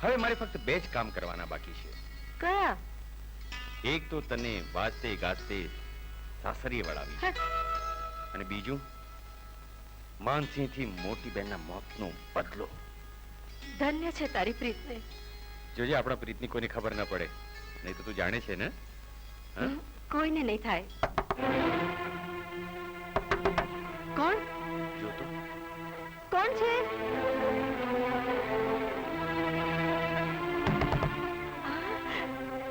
હવે મારે ફક્ત બે જ કામ કરવાના બાકી છે. કયા? એક તો તને વાજતે ગાજતે સાસરીએ વળાવી, અને બીજું માનસિંહથી મોટી બહેનના મોતનો બદલો. ધન્ય છે તારી પ્રીતને. જોજે આપણા પ્રીતની કોઈને ખબર ન પડે, નહીં તો તું જાણે છે ને. કોઈને નહીં થાય. કોણ? જો તો કોણ છે?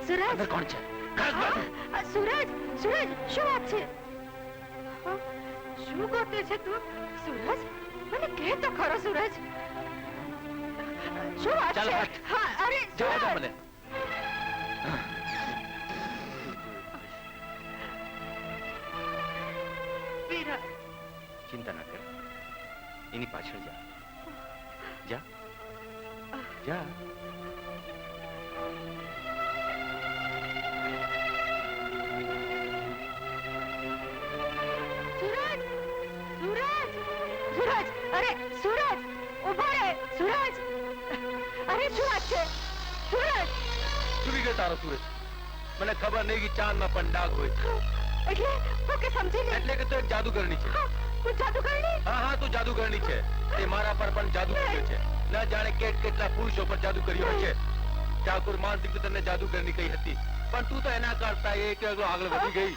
સુરજ. કોણ છે? સુરજ, સુરજ, શું વાત છે? શું ગોતે છે તું? સુરજ, મને કહે તો ખરો. સુરજ, શું વાત છે? હા, અરે જવા દો મને. વીરા, ચિંતા ના કર, એની પાછળ જા. જા જા. સુરજ, સુરજ, સુરજ, અરે સુરજ, ઉભા રહે. સુરજ, અરે શું વાત છે? સુરજ, સુરી ગયો તારો સૂરજ. મને ખબર નહીં કે ચાંદમાં પણ ડાઘ હોય છે. એટલે હું કે સમજી લે. એટલે કે તું એક જાદુગરની છે. હું જાદુગરની? હા, તું જાદુગરની છે. તે મારા પર પણ જાદુ કર્યો છે. ન જાણે કેટલા પુરુષો પર જાદુ કર્યો છે. ઠાકુર માનસિંહ તને જાદુગરની કહી હતી, પણ તું તો એના કરતા એક આગળ વધી ગઈ.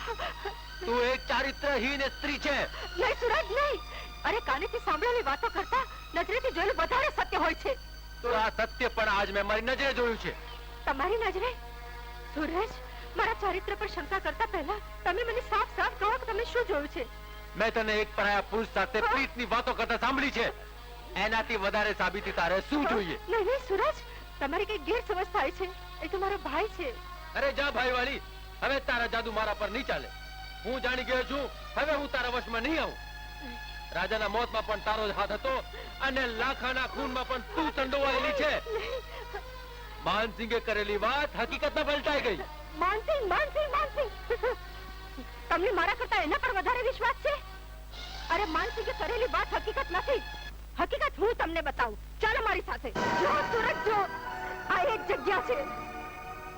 તું એક ચારિત્રહીન સ્ત્રી છે. નહીં સુરજ, નહીં. અરે કાનેથી સાંભળેલી વાતો કરતા નજરેથી જોયેલું વધારે સત્ય હોય છે. તો આ સત્ય પણ આજ મેં મારી નજરે જોયું છે. તમારી નજરે? સુરજ, મારા ચારિત્ર પર શંકા કરતા પહેલા તમે મને સાફ સાફ કહો કે તમે શું જોયું છે? મેં તને એક પરાયા પુરુષ સાથે પ્રીતની વાતો કરતા સાંભળી છે. એનાથી વધારે સાબિતી તારે શું જોઈએ? નહીં નહીં સુરજ, તમારી કઈ ગેરસમજ થાય છે. એ તો મારો ભાઈ છે. અરે જા ભાઈ વાળી, હવે તારા જાદુ મારા પર નહીં ચાલે. હું જાણી ગયો છું, હવે હું તારા વશમાં નહીં આવું. રાજાના મોતમાં પણ તારો જ હાથ હતો, અને લાખાના ખૂનમાં પણ તું સંડોવાયેલી છે. માનસિંહે કરેલી વાત હકીકતમાં પલટાઈ ગઈ. માનસિંહ, માનસિંહ, માનસિંહ, તમને મારા કરતા એના પર વધારે વિશ્વાસ છે? અરે માનસિંહે કરેલી વાત હકીકત નથી. હકીકત હું તમને બતાવું. ચાલો મારી સાથે. જો સુરજ, જો આ એક જગ્યા છે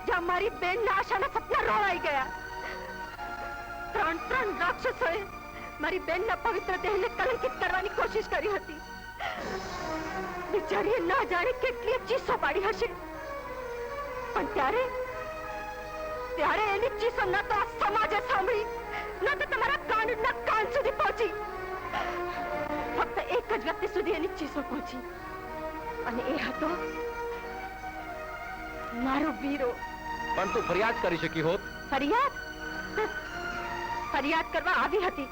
જ્યાં મારી બેનના આશાના સપના રોવાઈ ગયા. ત્રણ રાક્ષસોએ મારી બેનના પવિત્ર દેહને કલંકિત કરવાની કોશિશ કરી હતી. બિચારીએ ન જાણે કેટલી ચીસો પાડી હશે, પણ ત્યારે એની ચીસો ન તો આ સમાજે સાંભળી, ન તો તમારા કાનના કાન સુધી પહોંચી. ફક્ત એક જ વ્યક્તિ સુધી એની ચીસો પહોંચી, અને એ હતો મારો વીરો. પણ તું ફરિયાદ કરી શકી હોત. ફરિયાદ કરવા આવી હતી,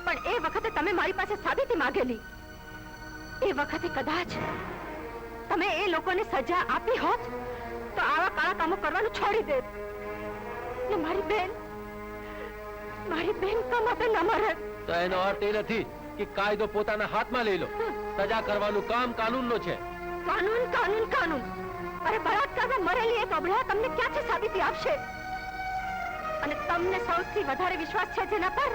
પણ એ વખતે તમે મારી પાસે સાબિતી માંગેલી. એ વખતે કદાચ તમે એ લોકોને સજા આપી હોત તો આવા કાળા કામો કરવાનું છોડી દેત, ને મારી બેન કમાતે ન મરત. તો એનો અર્થ એ નથી કે કાયદો પોતાના હાથમાં લઈ લો. સજા કરવાનું કામ કાનૂનનો છે. કાનૂન, કાનૂન, કાનૂન. અરે બળાત્કારમાં મરેલી એક અબળા તમને ક્યાંથી સાબિતી આપશે? અને તમને સૌથી વધારે વિશ્વાસ છે જેના પર,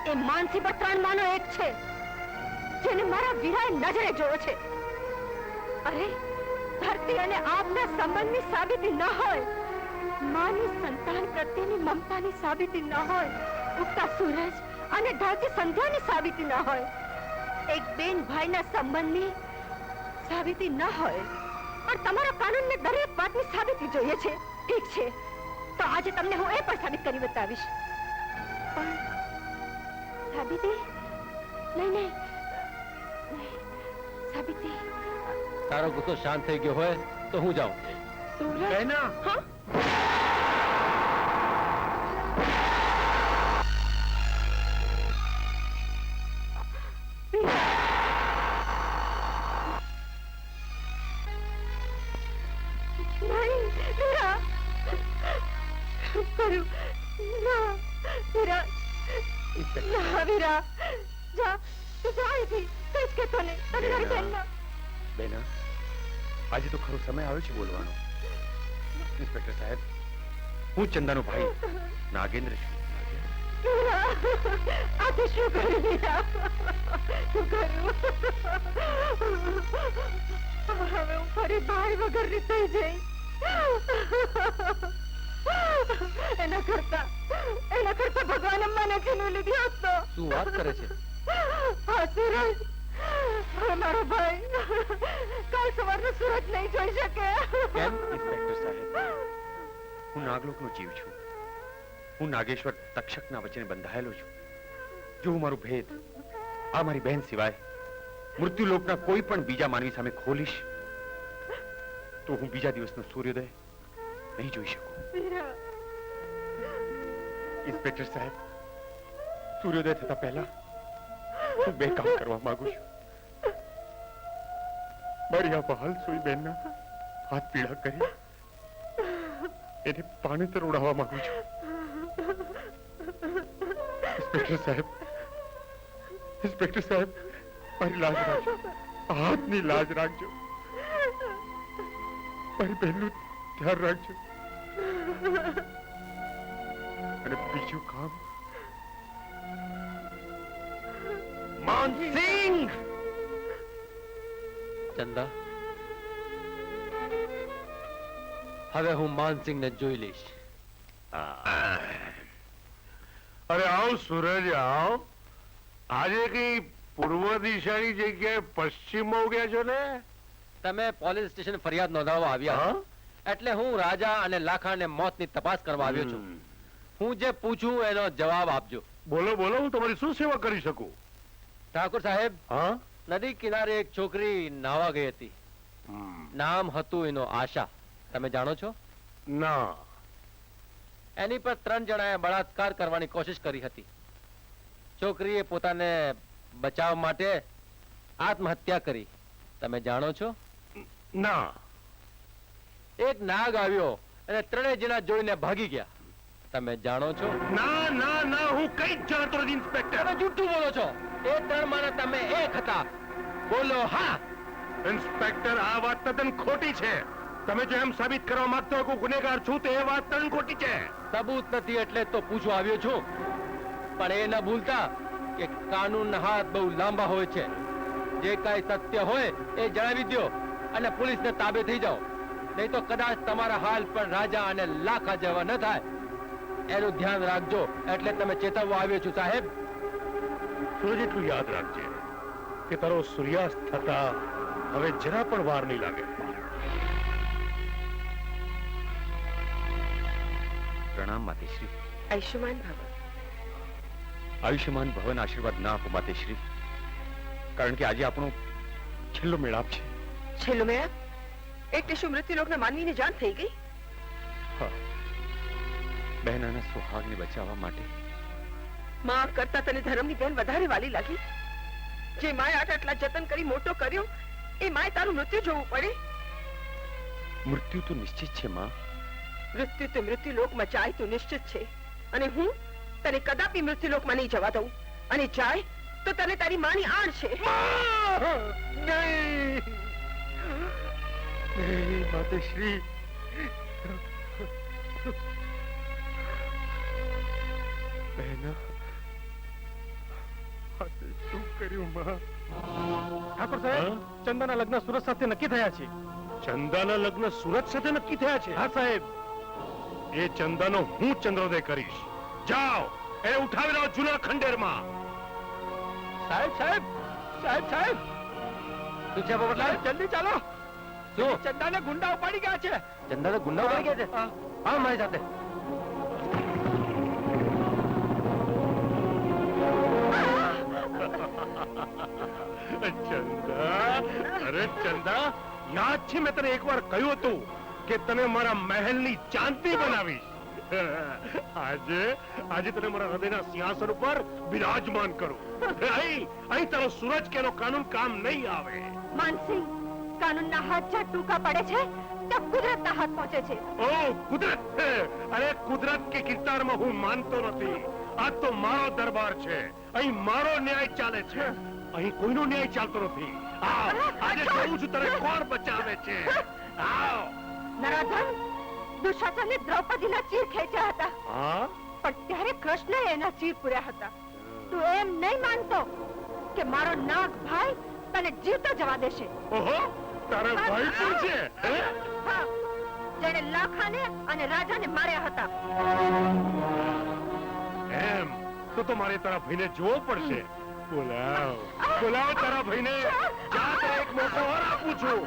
એ માનસિંહ પર 3 માનો એક છે, જેને મારા વીરાએ નજરે જોયો છે. અરે ધરતી અને આપના સંબંધની સાબિતી ન હોય, માની સંતાન પ્રત્યેની મમતાની સાબિતી ન હોય, ઉગતા સૂરજ અને ઢળતી સંધ્યાની સાબિતી ન હોય, એક બેન ભાઈના સંબંધની સાબિતી ન હોય, પણ તમારા કાનૂનને દરેક વાતની સાબિતી જોઈએ છે. ઠીક છે, તો આજે તમને હું એ પણ સાબિત કરી બતાવીશ. પણ સાબિતી નહીં, સાબિતી. તારો ગુસ્સો શાંત થઈ ગયો હોય તો હું જાઉં. સુરજ, બહેના, હા? બેના, આજે તો ખરો સમય આવ્યો છે બોલવાનો. ઇન્સ્પેક્ટર સાહેબ, હું ચંદાનો ભાઈ નાગેન્દ્ર છું. આથી શું કરી લીધા? શું કર્યું? હવે હું ફરી ભાઈ વગરની થઈ જઈ. એના કરતા ભગવાને મને છીનવી લીધી હોત તો. શું વાત કરે છે? હા સુરજ, હવે મારો ભાઈ કાલ સવારનો સૂરજ નહીં જોઈ શકે. કેમ? ઇન્સ્પેક્ટર સાહેબ, હું નાગલોકનો જીવ છું. હું નાગેશ્વર તક્ષકના વચને બંધાયેલો છું. જો હું મારું ભેદ આ મારી બહેન સિવાય મૃત્યુલોકના કોઈ પણ બીજા માનવી સામે ખોલીશ તો હું બીજા દિવસનો સૂર્યોદય નહીં જોઈ શકું. ઇન્સ્પેક્ટર સાહેબ, સૂર્યોદય થતા પહેલા હું બે કામ કરવા માંગુ છું. મારી આ બહાલ સોઈ બહેનના હાથ પીળા કરી એને પાણીતર ઉડાવવા માંગુ છું. ઇન્સ્પેક્ટર સાહેબ, મારી લાજ રાખજો. હાથની લાજ રાખજો. મારી બહેનનું ધ્યાન રાખજો. અને બીજું કામ, માનસિંહ! ચંદા, હવે હું માનસિંહને જોઈ લઈશ. અરે આવ સૂરજ આવ. આજે કઈ પૂર્વ દિશાની જગ્યાએ પશ્ચિમમાં ઉગ્યા છો ને? તમે પોલીસ સ્ટેશન ફરિયાદ નોંધાવવા આવ્યા છો. એટલે હું રાજા અને લાખાને મોતની તપાસ કરવા આવ્યો છું. હું જે પૂછું એનો જવાબ આપજો. બોલો બોલો, હું તમારી શું સેવા કરી શકું? ઠાકોર સાહેબ, હા? નદી કિનારે એક છોકરી નાવા ગઈ હતી. નામ હતું એનો આશા. તમે જાણો છો? ના. એની પર 3 જણાએ બળાત્કાર કરવાની કોશિશ કરી હતી. છોકરીએ પોતાને બચાવવા માટે આત્મહત્યા કરી. તમે જાણો છો? ના. એક નાગ આવ્યો અને 3 જણા જોઈને ભાગી ગયા. તમે જાણો છો? ના ના ના, હું કઈ જ જાણતો નથી ઇન્સ્પેક્ટર. તમે જૂઠું બોલો છો. એ 3 માના તમે એક હતા. બોલો હા. ઇન્સ્પેક્ટર, આ વાત તદ્દન ખોટી છે. તમે જો એમ સાબિત કરવા માંગતો હો કે હું ગુનેગાર છું તો એ વાત તદ્દન ખોટી છે. સબૂત નથી એટલે તો પૂછવા આવ્યો છું. પણ એ ન ભૂલતા કે કાનૂનના હાથ બહુ લાંબા હોય છે. જે કાંઈ સત્ય હોય એ જણાવી દો અને પોલીસને તાબે થઈ જાઓ. નહીં તો કદાચ તમારા હાલ પણ રાજા અને લાખા જેવા ન થાય. એનું ધ્યાન રાખજો. એટલે તમે ચેતવવા આવ્યો છું સાહેબ. સૂરજ, એટલું યાદ રાખજે કે તારો સૂર્યાસ્ત થતા હવે જરા પણ વાર નહીં લાગે. પ્રણામ માતેશ્રી. આયુષ્યમાન ભવ. આયુષ્યમાન ભવન આશીર્વાદ ના આપો માતેશ્રી, કારણ કે આજે આપણો છેલ્લો મેળાપ છે. છેલ્લો મેળાપ? એટલે શું મૃત્યુલોકના માનવીની જાન થઈ ગઈ? હા, બહેનાના સુહાગને બચાવવા માટે. માં કરતા તને ધર્મની બેન વધારે વાલી લાગી? જે માએ આટલા જતન કરી મોટો કર્યો એ માએ તારું મૃત્યુ જોવું પડે? મૃત્યુ તો નિશ્ચિત છે માં. મૃત્યુ તો મૃત્યુલોકમાં જાય તો નિશ્ચિત છે. અને હું તને કદાપી મૃત્યુલોકમાં નહીં જવા દઉં. અને જાય તો તને તારી માની આણ છે. નહીં માતેશ્રી. બહેના, શું કર્યું માં? ઠાકોર સાહેબ, ચંદાના લગ્ન સુરત સાથે નક્કી થયા છે. ચંદાના લગ્ન સુરત સાથે નક્કી થયા છે? હા સાહેબ. એ ચંદાનો હું ચંદ્રોદય કરીશ. જાઓ, એ ઉઠાવી લાવો જૂના ખંડેરમાં. સાહેબ સાહેબ સાહેબ સાહેબ, શું છે પોપટલાલ? જલ્દી ચાલો. શું? ચંદાને ગુંડા ઉપાડી ગયા છે. ચંદાને ગુંડા ઉપાડી ગયા છે? હા, મારી સાથે. ચંદા, અરે ચંદા, યાદ છે મેં તને એકવાર કહ્યું હતું કે તને મારા મહેલની ચાંદી બનાવીશ. આજે તને મારા હૃદયના સિંહાસન ઉપર બિરાજમાન કરું. અહીં તારો સૂરજ કે એનો કાનૂન કામ નહીં આવે. માનસિંહ, કાનૂનના હાથ જ્યાં ટૂંકા પડે છે ત્યાં કુદરતના હાથ પહોંચે છે. ઓ કુદરત! અરે કુદરત કે કિરદારમાં હું માનતો નથી. આ તો મારો દરબાર છે. અહીં મારો ન્યાય ચાલે છે. અહીં કોઈનો ન્યાય ચાલતો નથી. આજે જોઉં છું તને કોણ બચાવે છે. આવ. નરાધમ, દુશાસને દ્રૌપદીના ચીર ખેંચ્યા હતા. હા? પણ ત્યારે કૃષ્ણએ એના ચીર પૂર્યા હતા. તું એમ નહીં માનતો કે મારો નાગ ભાઈ તને જીવતો જવા દેશે? ઓહો, તારો ભાઈ પણ છે હે? હા, જેણે લાખાને અને રાજાને માર્યા હતા. એમ તો મારે તારા ભાઈને જોવો પડશે. બોલાવ તારા ભાઈને. જા, તને એક મોકો ઓર આપું છું.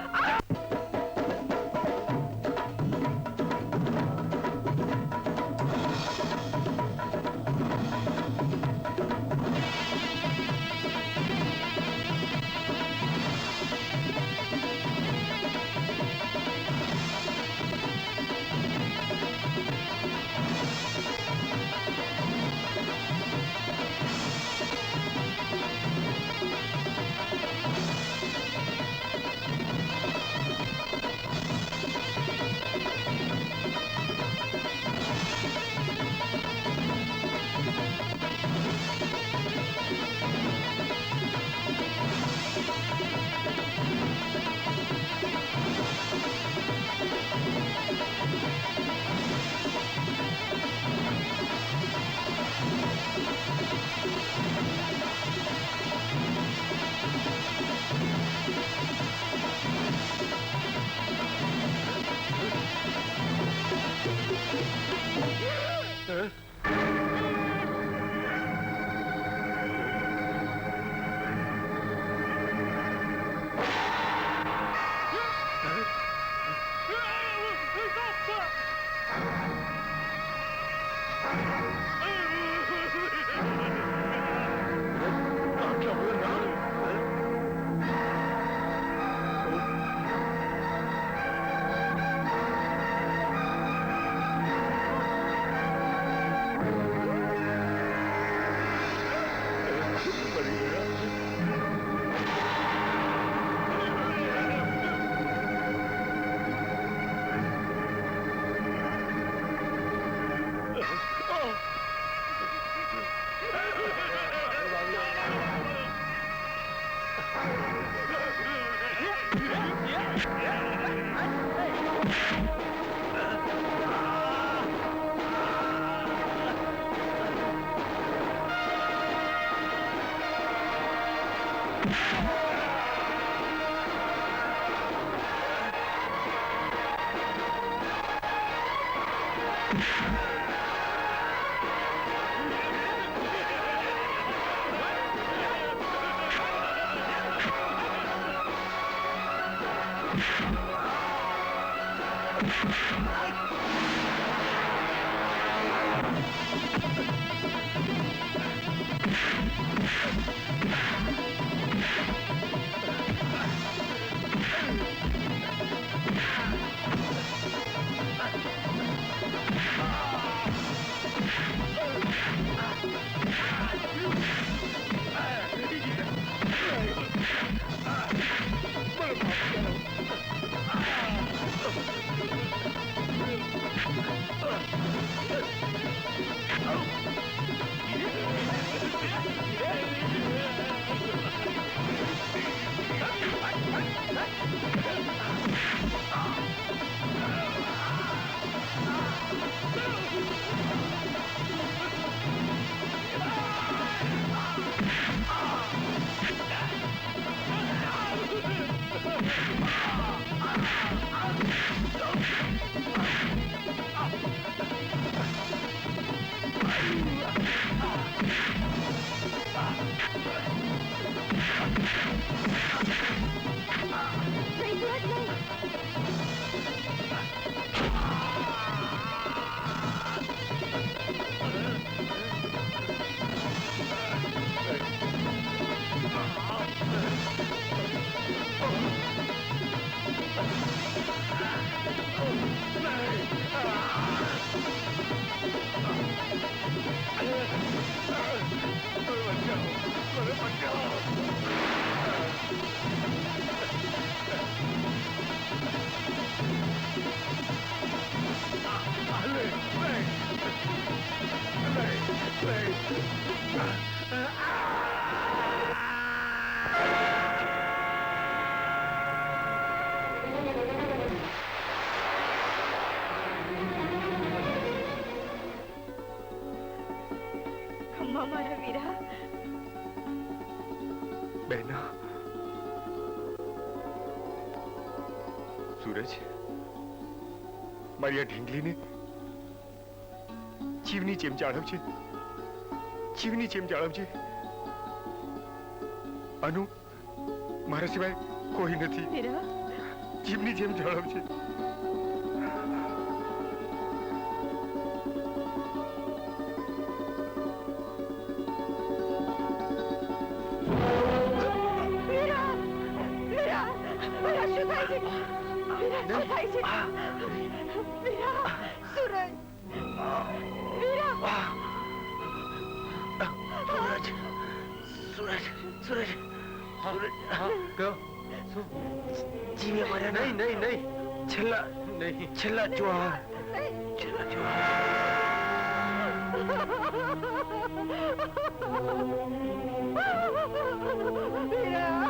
મારા વીરા. બહેના, સૂરજ, મારી આ ઢીંગલીને જીવની જેમ જાળવજે, જીવની જેમ જાળવજે. અનુ, મારા સિવાય કોઈ નથી. વીરા, જીવની જેમ જાળવજે. વીરા, વીરા, વીરા, શું થાય છે? વીરા, શું થાય છે? વીરા, સૂરજ, વીરા. સૂરજ, સૂરજ, સૂરજ, હા કયો શું જીવે મર્યા નહીં નહીં નહીં છેલ્લા નહીં છેલ્લા જોહાર, છેલ્લા જોહાર. વીરા.